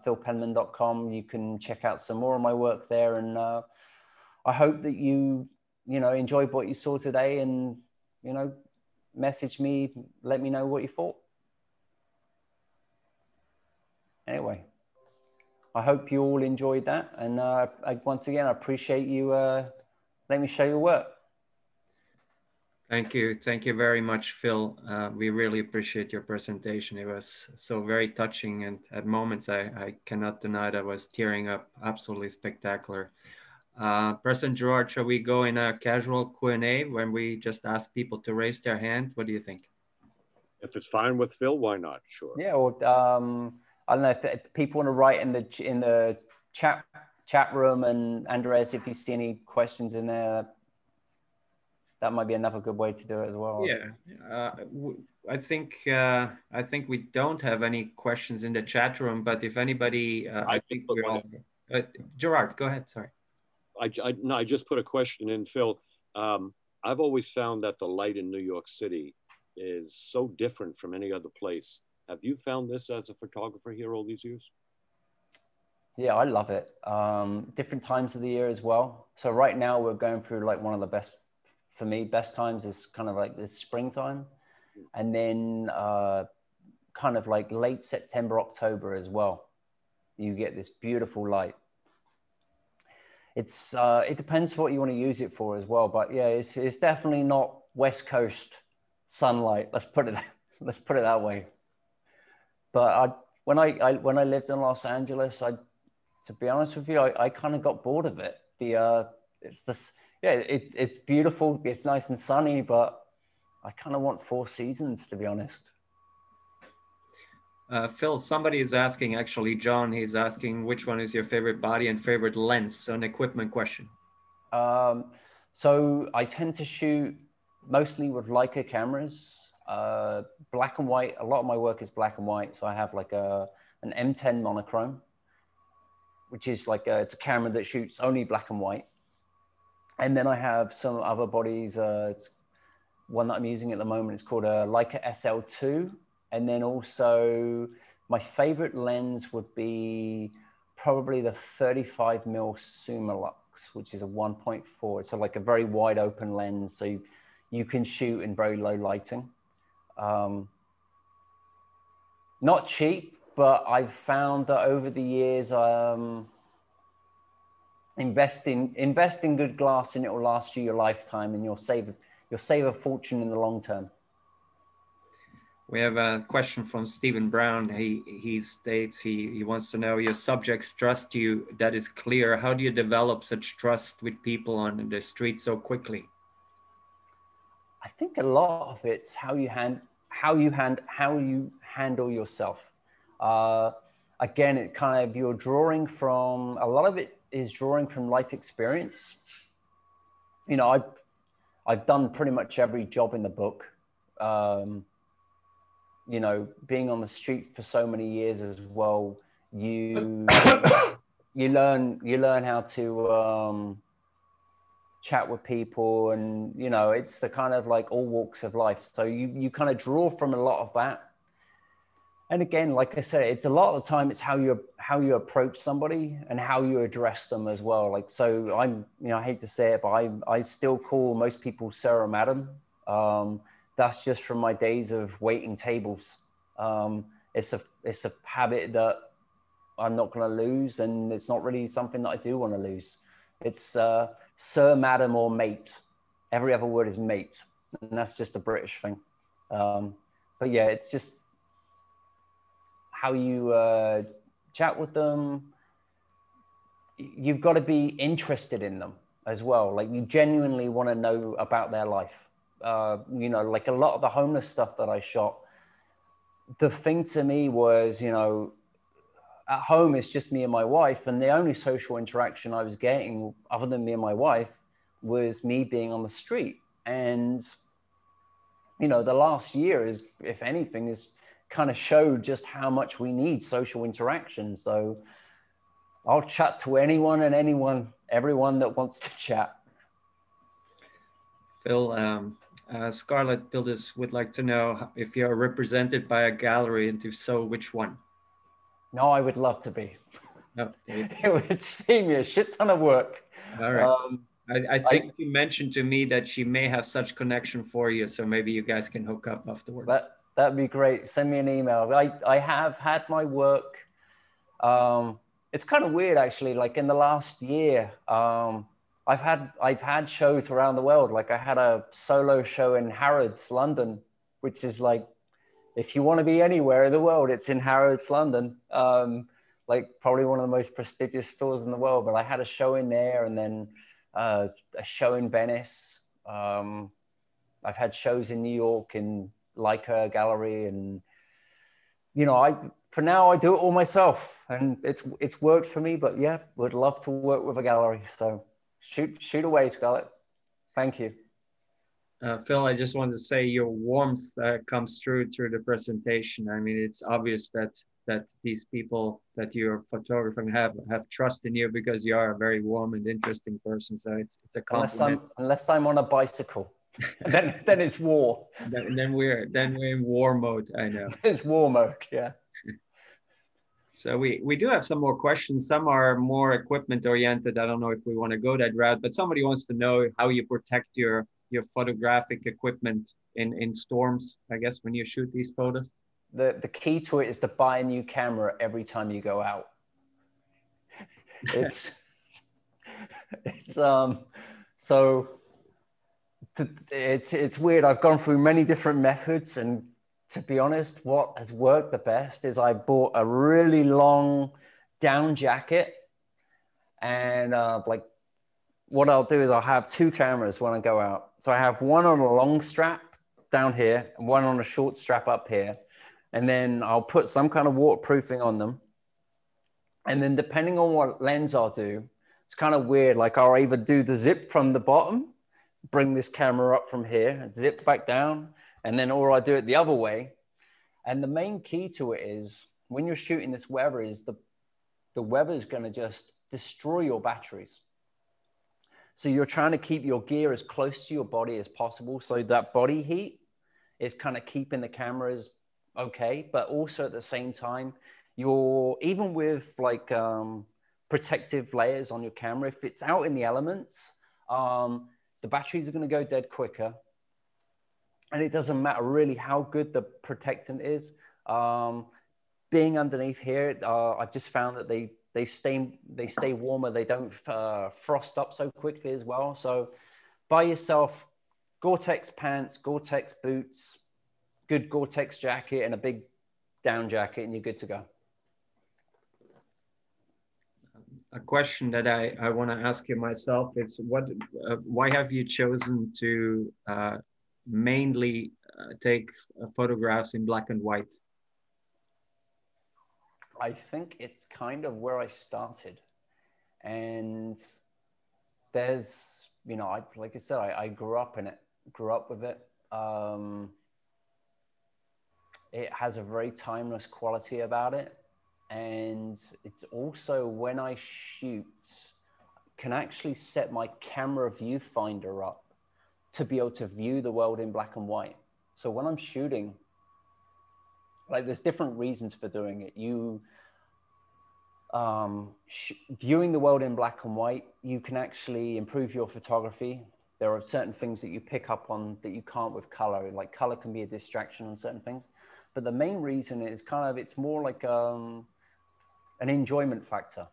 philpenman.com, you can check out some more of my work there. And I hope that you enjoyed what you saw today, and, message me, let me know what you thought. Anyway, I hope you all enjoyed that. And once again, I appreciate you letting me show your work. Thank you. Thank you very much, Phil. We really appreciate your presentation. It was so very touching. And at moments, I cannot deny that I was tearing up. Absolutely spectacular. President Gerard, shall we go in a casual Q&A when we just ask people to raise their hand? What do you think? If it's fine with Phil, why not? Sure. Yeah, or I don't know if people want to write in the chat room, and Andreas, if you see any questions in there, that might be another good way to do it as well. Yeah, I think we don't have any questions in the chat room, but if anybody, I think we're all. Gerard, go ahead. Sorry. I just put a question in, Phil. I've always found that the light in New York City is so different from any other place. Have you found this as a photographer here all these years? Yeah, I love it. Different times of the year as well. So right now we're going through like one of the best, for me, best times is kind of like this springtime. And then kind of like late September, October as well. You get this beautiful light. It depends what you want to use it for as well. But yeah, it's definitely not West Coast sunlight. Let's put it that way. But when I lived in Los Angeles, to be honest with you, I kind of got bored of it. It's beautiful, it's nice and sunny, but I kind of want 4 seasons, to be honest. Phil, somebody is asking, actually, John, he's asking which one is your favorite body and favorite lens? So an equipment question. So I tend to shoot mostly with Leica cameras, black and white. A lot of my work is black and white. So I have like an M10 monochrome, which is like it's a camera that shoots only black and white. And then I have some other bodies. It's one that I'm using at the moment. It's called a Leica SL2. And then also my favorite lens would be probably the 35mm Summilux, which is a 1.4. It's like a very wide open lens. So you can shoot in very low lighting. Not cheap, but I've found that over the years, invest in good glass and it will last you your lifetime, and you'll save a fortune in the long term. We have a question from Stephen Brown. He states he wants to know, your subjects trust you. That is clear. How do you develop such trust with people on the street so quickly? I think a lot of it's how you handle yourself. Again, it kind of, you're drawing from, a lot of it is drawing from life experience. You know, I've done pretty much every job in the book. You know, being on the street for so many years as well, you learn how to chat with people, and you know, it's the kind of like all walks of life. So you kind of draw from a lot of that. And again, like I said, it's a lot of the time it's how you approach somebody and how you address them as well. Like, so I'm, you know, I hate to say it, but I still call most people sir or madam. That's just from my days of waiting tables. It's a habit that I'm not going to lose, and it's not really something that I do want to lose. It's sir, madam, or mate. Every other word is mate, and that's just a British thing. But yeah, it's just how you chat with them. You've got to be interested in them as well. Like, you genuinely want to know about their life. You know, like a lot of the homeless stuff that I shot, the thing to me was, you know, at home it's just me and my wife, and the only social interaction I was getting other than me and my wife was me being on the street. And you know, the last year is, if anything, is kind of showed just how much we need social interaction. So I'll chat to anyone and everyone that wants to chat. Phil, Scarlett Builders would like to know if you're represented by a gallery, and if so, which one? No, I would love to be. Oh, it would save me a shit ton of work. All right. I think you mentioned to me that she may have such connection for you, so maybe you guys can hook up afterwards. That'd be great. Send me an email. I have had my work. It's kind of weird, actually. Like, in the last year, I've had shows around the world. Like, I had a solo show in Harrods, London, which is like, if you want to be anywhere in the world, it's in Harrods, London. Like, probably one of the most prestigious stores in the world. But I had a show in there, and then a show in Venice. I've had shows in New York in Leica Gallery, and you know, for now I do it all myself, and it's worked for me. But yeah, would love to work with a gallery. So shoot away, Scarlett. Thank you. Phil, I just wanted to say your warmth comes through the presentation. I mean, it's obvious that these people that you're photographing have trust in you, because you are a very warm and interesting person. So it's a compliment. Unless I'm on a bicycle, then it's war. Then we're in war mode. I know. It's war mode, yeah. So we do have some more questions. Some are more equipment oriented. I don't know if we want to go that route, but somebody wants to know how you protect your photographic equipment in storms, I guess, when you shoot these photos. The key to it is to buy a new camera every time you go out. It's weird. I've gone through many different methods, and to be honest, what has worked the best is I bought a really long down jacket, and like, what I'll do is I'll have two cameras when I go out. So I have one on a long strap down here and one on a short strap up here. And then I'll put some kind of waterproofing on them. And then depending on what lens I'll do, it's kind of weird. Like, I'll either do the zip from the bottom, bring this camera up from here and zip back down, and then, or I do it the other way. And the main key to it is, when you're shooting this weather, is the weather is going to just destroy your batteries. So you're trying to keep your gear as close to your body as possible, so that body heat is kind of keeping the cameras okay. But also at the same time, you're, even with like protective layers on your camera, if it's out in the elements, the batteries are going to go dead quicker. And it doesn't matter really how good the protectant is. Being underneath here, I've just found that they stay warmer. They don't frost up so quickly as well. So buy yourself Gore-Tex pants, Gore-Tex boots, good Gore-Tex jacket, and a big down jacket, and you're good to go. A question that I want to ask you myself is, why have you chosen to mainly take photographs in black and white? I think it's kind of where I started. And there's, you know, like I said, I grew up in it, grew up with it. It has a very timeless quality about it. And it's also, when I shoot, can actually set my camera viewfinder up to be able to view the world in black and white. So when I'm shooting, like there's different reasons for doing it. Viewing the world in black and white, you can actually improve your photography. There are certain things that you pick up on that you can't with color. Like color can be a distraction on certain things. But the main reason is kind of, it's more like an enjoyment factor.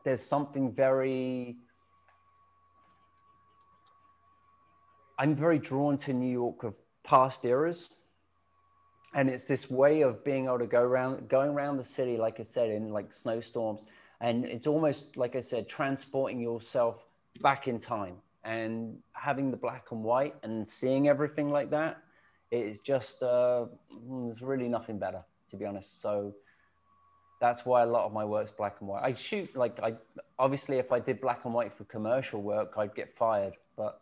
There's something I'm very drawn to New York of past eras. And it's this way of being able to going around the city, like I said, in like snowstorms. And it's almost, like I said, transporting yourself back in time and having the black and white and seeing everything like that. It's just, there's really nothing better, to be honest. So that's why a lot of my work's black and white. I shoot, like, obviously if I did black and white for commercial work, I'd get fired. But,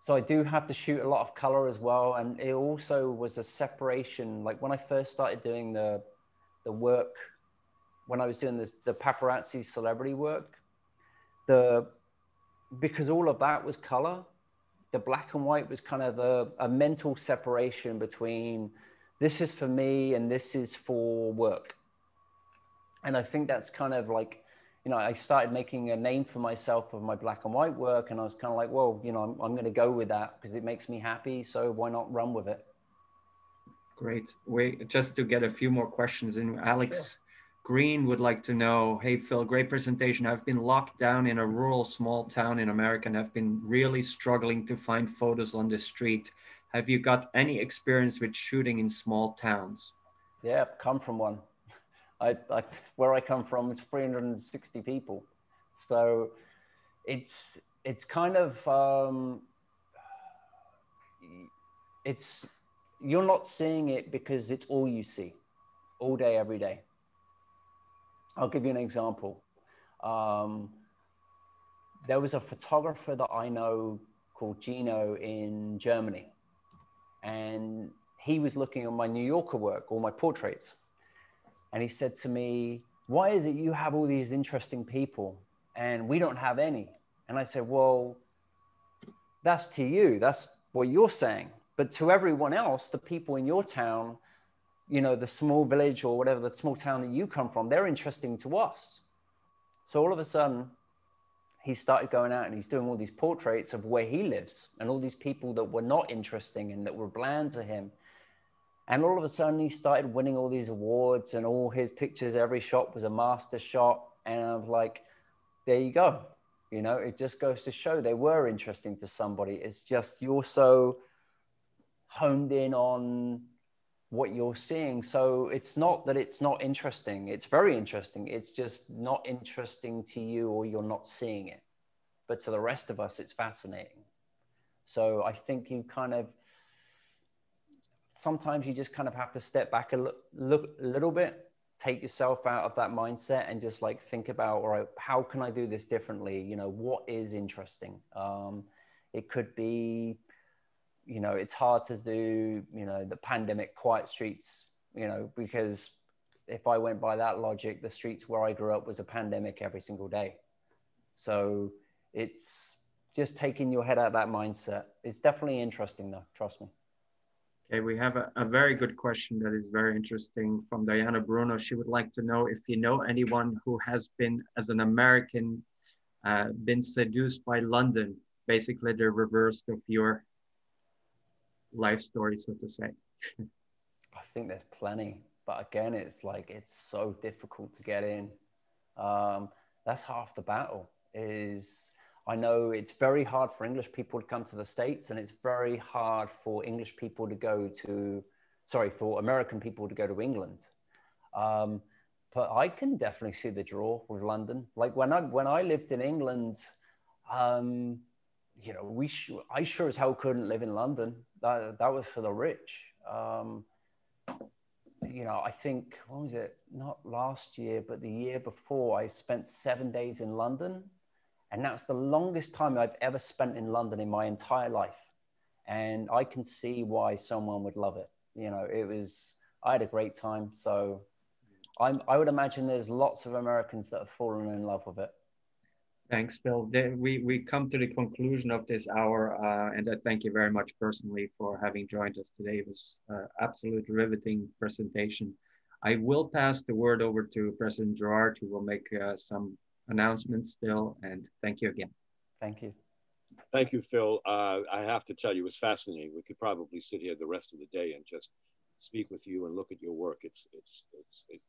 so I do have to shoot a lot of color as well. And it also was a separation. Like when I first started doing the work, when I was doing the paparazzi celebrity work, because all of that was color, the black and white was kind of a mental separation between this is for me and this is for work. And I think that's kind of like, you know, I started making a name for myself of my black and white work. And I was kind of like, well, you know, I'm going to go with that because it makes me happy. So why not run with it? Great. Just to get a few more questions in, Alex Green would like to know, hey, Phil, great presentation. I've been locked down in a rural small town in America and I've been really struggling to find photos on the street. Have you got any experience with shooting in small towns? Yeah, come from one. Where I come from is 360 people. So it's kind of, you're not seeing it because it's all you see all day, every day. I'll give you an example. There was a photographer that I know called Gino in Germany. And he was looking at my New Yorker work, all my portraits. And he said to me, why is it you have all these interesting people and we don't have any? And I said, well, that's to you. That's what you're saying. But to everyone else, the people in your town, you know, the small village or whatever, the small town that you come from, they're interesting to us. So all of a sudden, he started going out and he's doing all these portraits of where he lives and all these people that were not interesting and that were bland to him. And all of a sudden he started winning all these awards and all his pictures, every shot was a master shot. And I was like, there you go. You know, it just goes to show they were interesting to somebody. It's just, you're so honed in on what you're seeing. So it's not that it's not interesting. It's very interesting. It's just not interesting to you or you're not seeing it. But to the rest of us, it's fascinating. So I think you kind of, sometimes you just kind of have to step back a little bit, take yourself out of that mindset and just like think about, all right, how can I do this differently? You know, what is interesting? It could be, you know, it's hard to do, you know, the pandemic quiet streets, you know, because if I went by that logic, the streets where I grew up was a pandemic every single day. So it's just taking your head out of that mindset. It's definitely interesting though, trust me. Okay, we have a very good question that is very interesting from Diana Bruno. She would like to know if you know anyone who has been, as an American, been seduced by London, basically the reverse of your life story, so to say. I think there's plenty, but again, it's like, it's so difficult to get in. That's half the battle is, I know it's very hard for English people to come to the States and it's very hard for English people to go to, for American people to go to England. But I can definitely see the draw with London. Like when I lived in England, you know, I sure as hell couldn't live in London. That was for the rich. You know, I think, what was it? Not last year, but the year before, I spent 7 days in London. And that's the longest time I've ever spent in London in my entire life. And I can see why someone would love it. You know, I had a great time. So I would imagine there's lots of Americans that have fallen in love with it. Thanks, Phil. We come to the conclusion of this hour, and I thank you very much personally for having joined us today. It was an absolute riveting presentation. I will pass the word over to President Gerard, who will make some announcements still, and thank you again. Thank you. Thank you, Phil. I have to tell you, it was fascinating. We could probably sit here the rest of the day and just speak with you and look at your work. It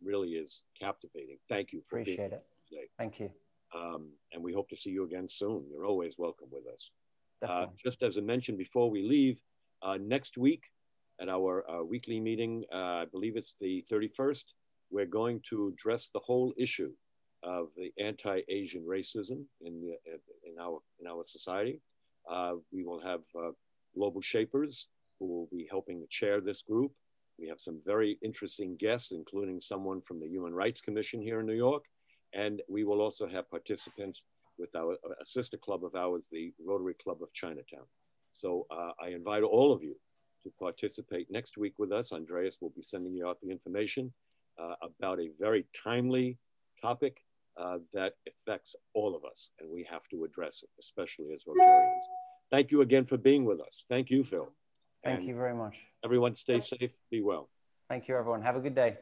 really is captivating. Thank you for Appreciate being it. here today. Thank you. And we hope to see you again soon. You're always welcome with us. Definitely. Just as I mentioned before we leave, next week at our weekly meeting, I believe it's the 31st, we're going to address the whole issue of the anti-Asian racism in our society. We will have global shapers who will be helping to chair this group. We have some very interesting guests, including someone from the Human Rights Commission here in New York. And we will also have participants with a sister club of ours, the Rotary Club of Chinatown. So I invite all of you to participate next week with us. Andreas will be sending you out the information about a very timely topic that affects all of us, and we have to address it, especially as Rotarians. Thank you again for being with us. Thank you, Phil. Thank you very much. Everyone stay safe, be well. Thank you, everyone. Have a good day.